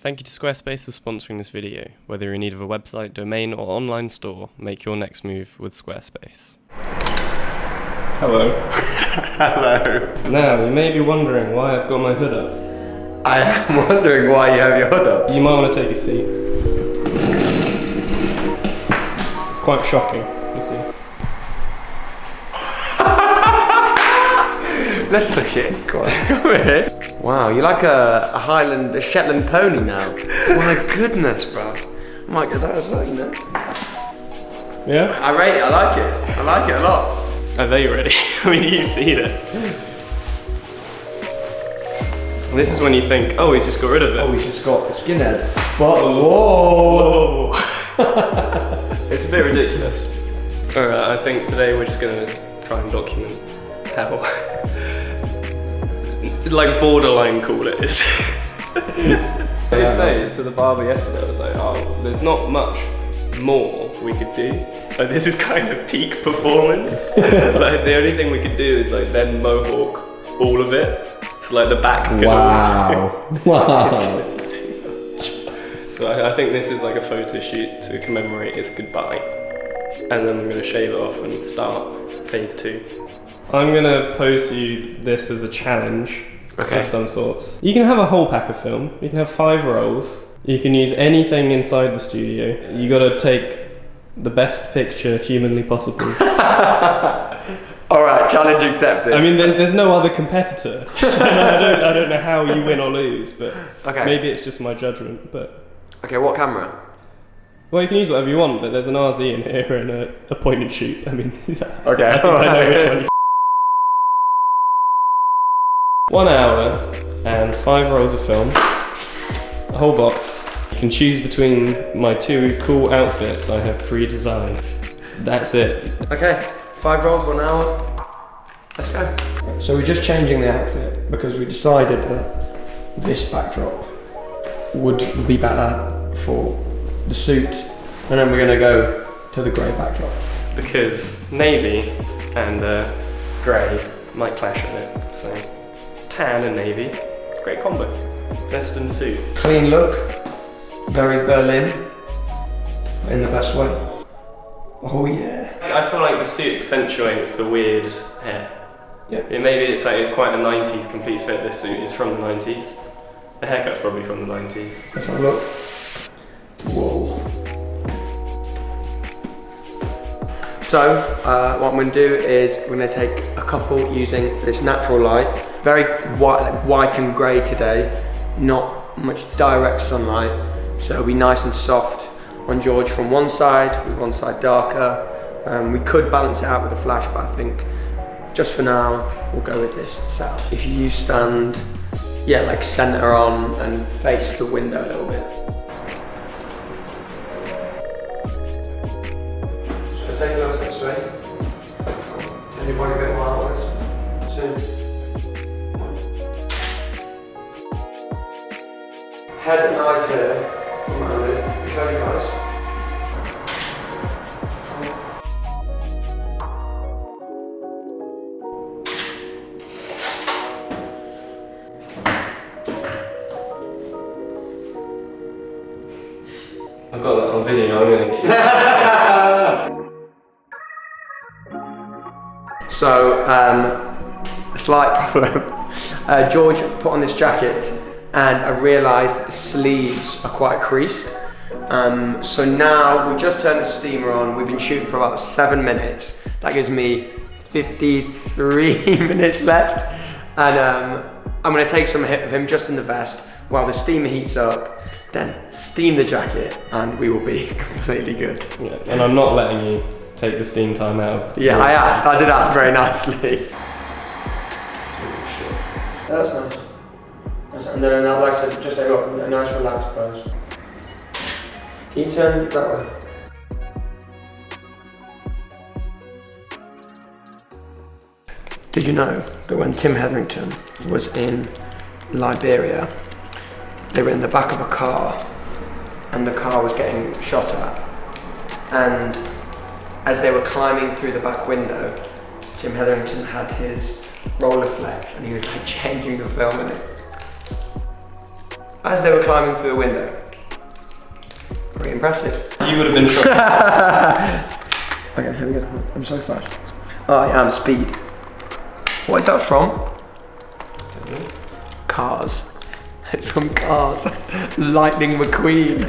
Thank you to Squarespace for sponsoring this video. Whether you're in need of a website, domain, or online store, make your next move with Squarespace. Hello. Hello. Now, you may be wondering why I've got my hood up. I am wondering why you have your hood up. You might want to take a seat. It's quite shocking, you see. Let's touch it. Go on, come here. Wow, you're like a Shetland pony now. My goodness, bro. I might get that as well, you know. Yeah? I rate it, I like it. I like it a lot. Are they ready? I mean, you've seen it. This is when you think, oh, he's just got rid of it. Oh, he's just got a skinhead. But whoa! It's a bit ridiculous. Alright, I think today we're just gonna try and document how like borderline cool it is. I did say to the barber yesterday, I was like, oh, there's not much more we could do. Like, this is kind of peak performance. Like, the only thing we could do is like then mohawk all of it. So like the back can also... Wow. It's gonna be too much. So I think this is like a photo shoot to commemorate his goodbye. And then I'm gonna shave it off and start phase 2. I'm gonna pose you this as a challenge. Okay. Of some sorts. You can have a whole pack of film. You can have 5 rolls. You can use anything inside the studio. You gotta take the best picture humanly possible. Alright, challenge accepted. I mean, there's no other competitor, so I don't know how you win or lose, but okay. Maybe it's just my judgment. But okay, what camera? well, you can use whatever you want, but there's an RZ in here and a point and shoot. I mean, okay. I know which one. 1 hour and 5 rolls of film, a whole box. You can choose between my 2 cool outfits I have pre-designed. That's it. Okay, 5 rolls, 1 hour. Let's go. So we're just changing the outfit because we decided that this backdrop would be better for the suit, and then we're going to go to the grey backdrop. Because navy and grey might clash a bit, so tan and navy, great combo. Vest and suit. Clean look, very Berlin, in the best way. Oh yeah. I feel like the suit accentuates the weird hair. Yeah. Maybe it's like it's quite a 90s complete fit. This suit is from the 90s. The haircut's probably from the 90s. Let's have a look. Whoa. So, what I'm going to do is we're going to take a couple using this natural light. Very white and grey today. Not much direct sunlight. So it'll be nice and soft on George from one side, with one side darker. We could balance it out with a flash, but I think just for now, we'll go with this setup. If you stand, yeah, like center on and face the window a little bit. So take a little step straight. Turn your body a bit more outwards. Soon. Head and eyes here. Close your eyes. I've got that on video, I'm gonna get you. So, a slight problem. George put on this jacket and I realised the sleeves are quite creased. So now we just turned the steamer on. We've been shooting for about 7 minutes. That gives me 53 minutes left. And I'm gonna take some hit of him just in the vest while the steamer heats up, then steam the jacket and we will be completely good. Yeah, and I'm not letting you take the steam time out of the Yeah, I did ask very nicely. That's nice. And then like I said, just like a nice relaxed pose. Can you turn that way? Did you know that when Tim Hetherington was in Liberia, they were in the back of a car and the car was getting shot at, and as they were climbing through the back window, Tim Hetherington had his Rolleiflex and he was like changing the film in it. as they were climbing through the window. Pretty impressive. You would have been shocked. Okay, here we go. I'm so fast. I am speed. What is that from? Cars. It's from Cars. Lightning McQueen.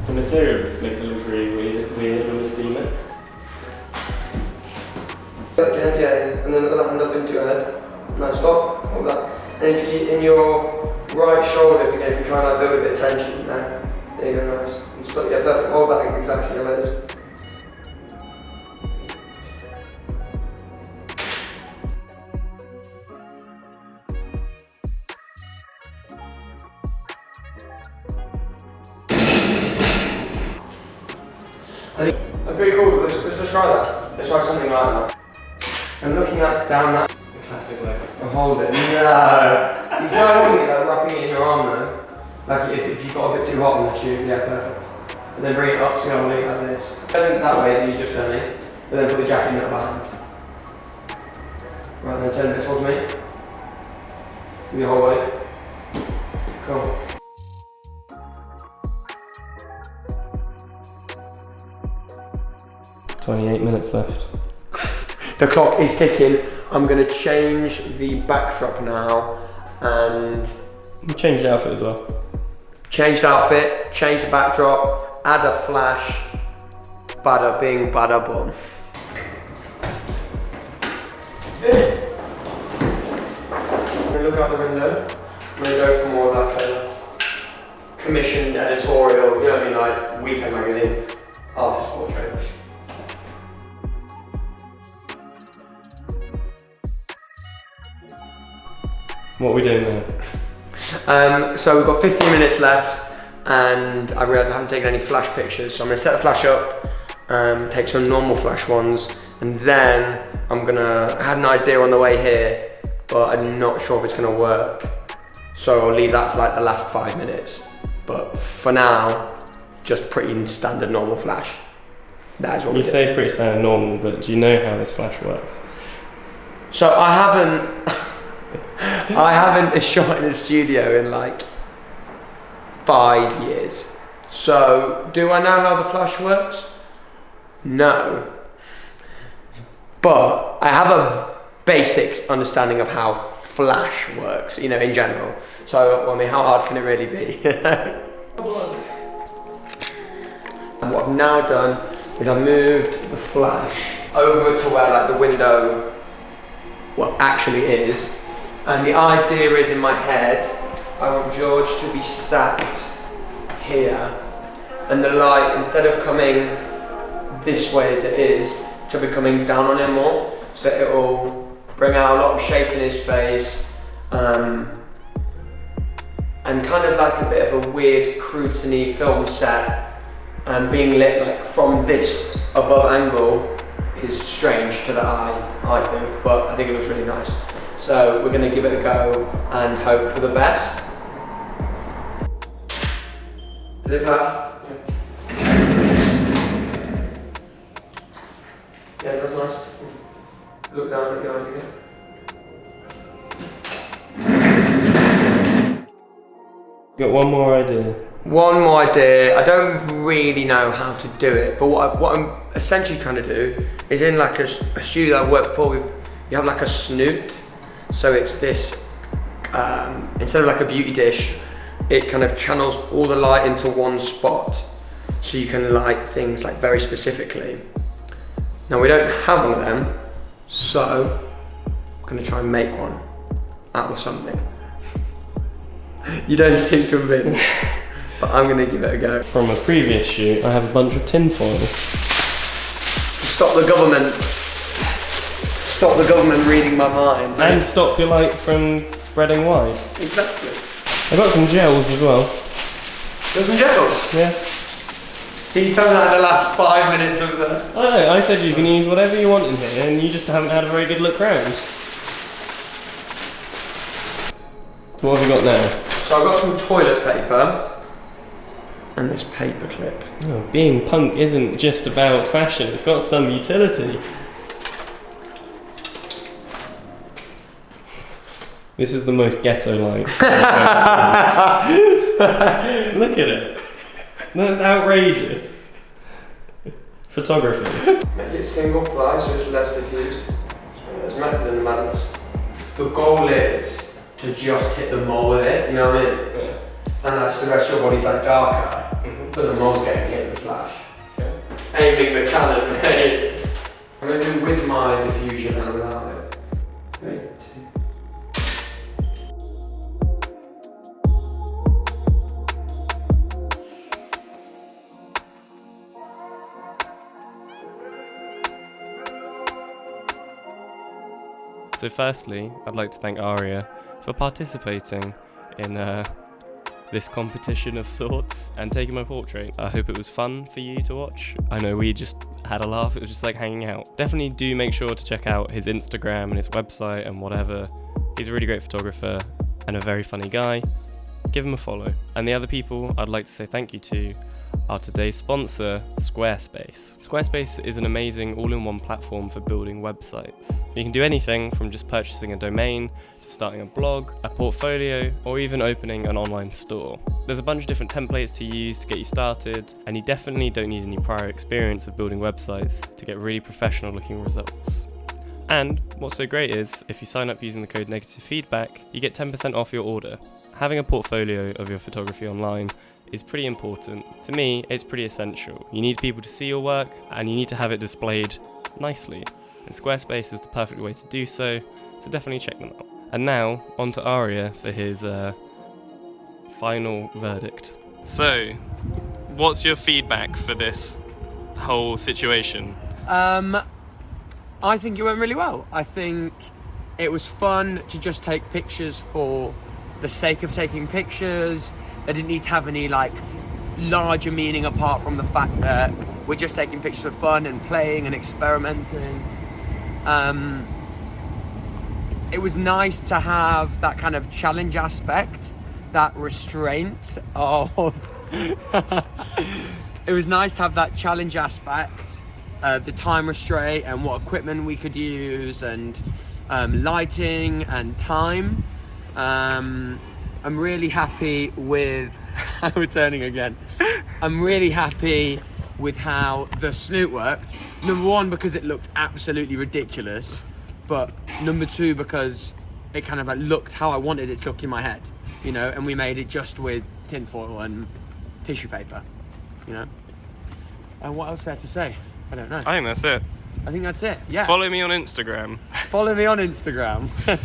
The material of this makes it look really weird when you steam it. Again, yeah, and then let that hand up into your head. No, stop. Hold that. And if you, in your right shoulder, if you try and like, build a bit of tension there. There you go, nice. And stop, yeah, perfect. Hold that exactly how it is. That's pretty cool. Let's try that. Let's try something like that. I'm looking at down that. Classic way. And hold it. No. You try holding it, like wrapping it in your arm though. Like if you got a bit too hot on the tube, yeah, perfect. And then bring it up so you hold it like this. Turn it that way that you just done it. And then put the jacket in the other hand. Right, then turn it towards me. Give me the whole way. Cool. "28 minutes left." The clock is ticking. I'm going to change the backdrop now and... You changed the outfit as well. Change the outfit, change the backdrop, add a flash. Bada bing, bada boom. I'm going to look out the window. I'm going to go for more like a commissioned editorial, you know what I mean, like Weekend magazine, artist portrait. What are we doing now? So we've got 15 minutes left and I realised I haven't taken any flash pictures, so I'm going to set the flash up, take some normal flash ones, and then I had an idea on the way here, but I'm not sure if it's going to work. So I'll leave that for like the last 5 minutes. But for now, just pretty standard normal flash. That is what we do. You say pretty standard normal, but do you know how this flash works? So I haven't shot in a studio in like 5 years. So do I know how the flash works? No. But I have a basic understanding of how flash works, you know, in general. So, I mean, how hard can it really be? And what I've now done is I've moved the flash over to where like the window actually is. And the idea is in my head, I want George to be sat here and the light, instead of coming this way as it is, to be coming down on him more. So it will bring out a lot of shape in his face and kind of like a bit of a weird crude-y film set, and being lit like from this above angle is strange to the eye, I think, but I think it looks really nice. So we're going to give it a go and hope for the best. Did it flash? Yeah, that's nice. Look down at your eyes again. Got one more idea. One more idea. I don't really know how to do it, but what I'm essentially trying to do is in like a studio that I've worked before with, you have like a snoot. So it's this, instead of like a beauty dish, it kind of channels all the light into one spot. So you can light things like very specifically. Now we don't have one of them, so I'm gonna try and make one out of something. You don't seem convinced, but I'm gonna give it a go. From a previous shoot, I have a bunch of tin foil. Stop the government. Stop the government reading my mind. And stop your light from spreading wide. Exactly. I got some gels as well. There's some gels? Yeah. So you found out in the last 5 minutes of the... I know, I said you can use whatever you want in here and you just haven't had a very good look round. What have we got now? So I've got some toilet paper and this paper clip. Oh, being punk isn't just about fashion, it's got some utility. This is the most ghetto light. Look at it. That's outrageous. Photography. Make it single ply so it's less diffused. There's method in the madness. The goal is to just hit the mole with it, you know what I mean? Yeah. And that's the rest of your body's like darker, but the mole's getting hit with the flash. Okay. Aiming the cannon, mate. I'm going to do with my diffusion and without it. 3, 2. So firstly, I'd like to thank Aria for participating in this competition of sorts and taking my portrait. I hope it was fun for you to watch. I know we just had a laugh, it was just like hanging out. Definitely do make sure to check out his Instagram and his website and whatever. He's a really great photographer and a very funny guy. Give him a follow. And the other people I'd like to say thank you to are today's sponsor, Squarespace. Squarespace is an amazing all-in-one platform for building websites. You can do anything from just purchasing a domain to starting a blog, a portfolio, or even opening an online store. There's a bunch of different templates to use to get you started, and you definitely don't need any prior experience of building websites to get really professional looking results. And what's so great is, if you sign up using the code NEGATIVEFEEDBACK, you get 10% off your order. Having a portfolio of your photography online is pretty important. To me, it's pretty essential. You need people to see your work and you need to have it displayed nicely. And Squarespace is the perfect way to do so definitely check them out. And now, on to Aria for his final verdict. So, what's your feedback for this whole situation? I think it went really well. I think it was fun to just take pictures for the sake of taking pictures. They didn't need to have any like larger meaning apart from the fact that we're just taking pictures for fun and playing and experimenting. It was nice to have that kind of challenge aspect, that restraint of it was nice to have that challenge aspect, the time restraint and what equipment we could use and lighting and time. I'm really happy with we're turning again. I'm really happy with how the snoot worked. Number one, because it looked absolutely ridiculous, but number two, because it kind of like looked how I wanted it to look in my head, you know, and we made it just with tinfoil and tissue paper, you know. And what else is there to say? I don't know. I think that's it. I think that's it, yeah. Follow me on Instagram. Follow me on Instagram.